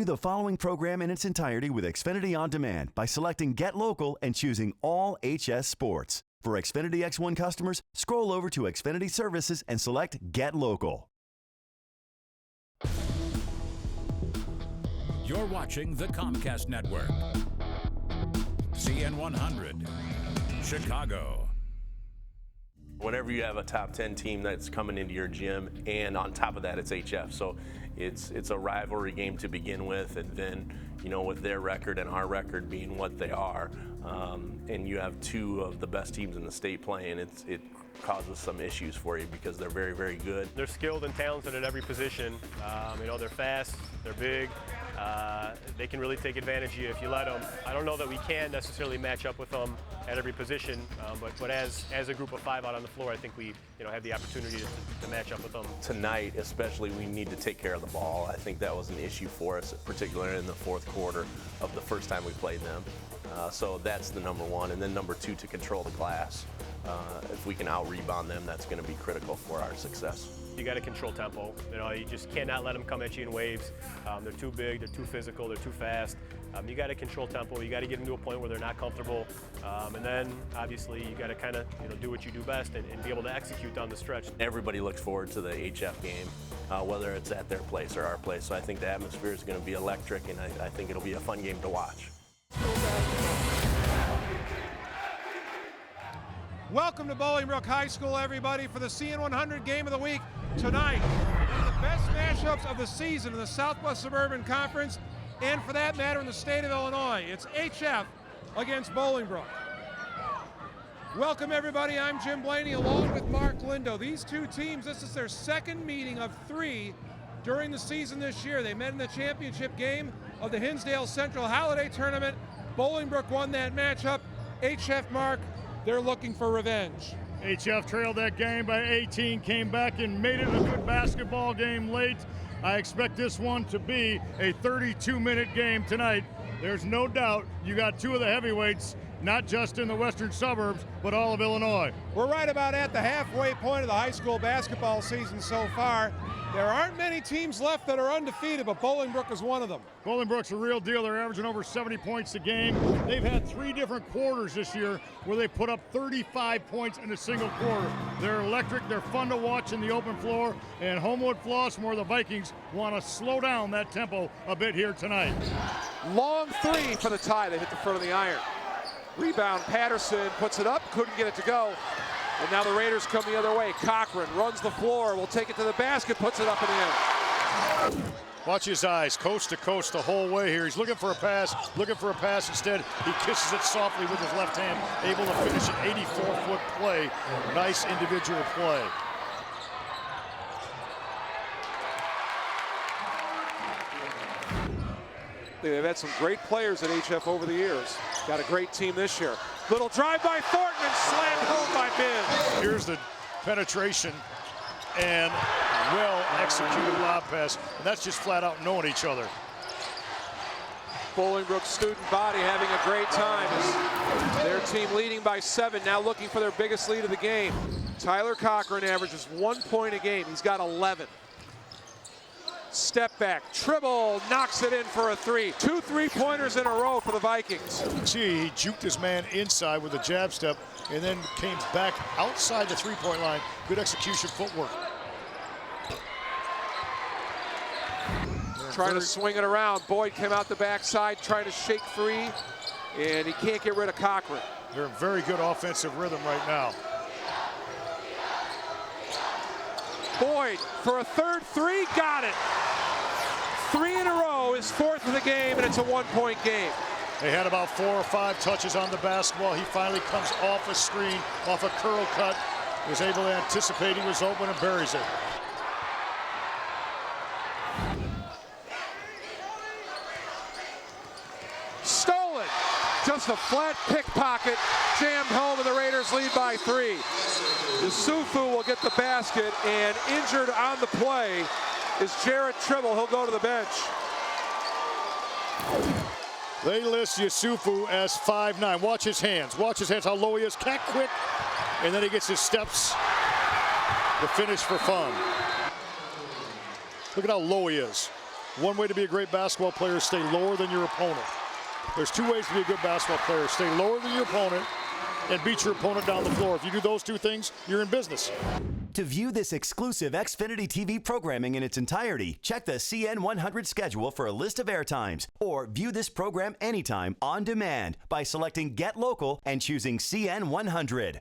View the following program in its entirety with Xfinity On Demand by selecting Get Local and choosing All HS Sports. For Xfinity X1 customers, scroll over to Xfinity Services and select Get Local. You're watching the Comcast Network. CN100, Chicago. Whenever you have a top 10 team that's coming into your gym, and on top of that, it's HF. So it's a rivalry game to begin with, and then, you know, with their record and our record being what they are, and you have two of the best teams in the state playing, it causes some issues for you because they're very, very good. They're skilled and talented at every position. You know, they're fast, they're big. They can really take advantage of you if you let them. I don't know that we can necessarily match up with them at every position, but as a group of five out on the floor, I think we have the opportunity to match up with them. Tonight, especially, we need to take care of the ball. I think that was an issue for us, particularly in the fourth quarter of the first time we played them. So that's the number one. And then number two, to control the glass. If we can out-rebound them, that's going to be critical for our success. You got to control tempo. You know, you just cannot let them come at you in waves. They're too big, they're too physical, they're too fast. You got to control tempo. You got to get them to a point where they're not comfortable. And then, obviously, you got to kind of do what you do best and be able to execute down the stretch. Everybody looks forward to the HF game, whether it's at their place or our place. So I think the atmosphere is going to be electric, and I think it'll be a fun game to watch. Welcome to Bolingbrook High School, everybody, for the CN100 Game of the Week tonight. One of the best matchups of the season in the Southwest Suburban Conference, and for that matter in the state of Illinois. It's HF against Bolingbrook. Welcome, everybody. I'm Jim Blaney along with Mark Lindo. These two teams, this is their second meeting of three during the season this year. They met in the championship game of the Hinsdale Central Holiday Tournament. Bolingbrook won that matchup. HF, Mark, they're looking for revenge. HF trailed that game by 18, came back and made it a good basketball game late. I expect this one to be a 32-minute game tonight. There's no doubt you got two of the heavyweights, not just in the western suburbs, but all of Illinois. We're right about at the halfway point of the high school basketball season so far. There aren't many teams left that are undefeated, but Bolingbrook is one of them. Bolingbrook's a real deal. They're averaging over 70 points a game. They've had three different quarters this year where they put up 35 points in a single quarter. They're electric. They're fun to watch in the open floor. And Homewood-Flossmoor, the Vikings, want to slow down that tempo a bit here tonight. Long three for the tie. They hit the front of the iron. Rebound, Patterson puts it up, couldn't get it to go. And now the Raiders come the other way. Cochran runs the floor, will take it to the basket, puts it up and in. Watch his eyes, coast to coast the whole way here. He's looking for a pass, instead. He kisses it softly with his left hand, able to finish an 84-foot play. Nice individual play. They've had some great players at HF over the years. Got a great team this year. Little drive by Thornton and slammed home by Bin. Here's the penetration and well-executed lob pass. And that's just flat out knowing each other. Bolingbrook student body having a great time as their team leading by 7, now looking for their biggest lead of the game. Tyler Cochran averages 1 point a game. He's got 11. Step back, dribble, knocks it in for a 3. 2 3-pointers in a row for the Vikings. See, he juked his man inside with a jab step and then came back outside the three-point line. Good execution footwork. Trying to swing it around. Boyd came out the backside, trying to shake free, and he can't get rid of Cochran. They're in very good offensive rhythm right now. Boyd for a third 3, got it. 3 in a row, his 4th of the game, and it's a 1-point game. They had about 4 or 5 touches on the basketball. He finally comes off a screen, off a curl cut, was able to anticipate he was open and buries it. Stolen, just a flat pickpocket, jammed home, and the Raiders lead by 3. Yusufu will get the basket, and injured on the play is Jarrett Tribble. He'll go to the bench. They list Yusufu as 5'9". Watch his hands. Watch his hands, how low he is. Cat quick, and then he gets his steps to finish for fun. Look at how low he is. One way to be a great basketball player is stay lower than your opponent. There's two ways to be a good basketball player. Stay lower than your opponent and beat your opponent down the floor. If you do those two things, you're in business. To view this exclusive Xfinity TV programming in its entirety, check the CN100 schedule for a list of airtimes, or view this program anytime on demand by selecting Get Local and choosing CN100.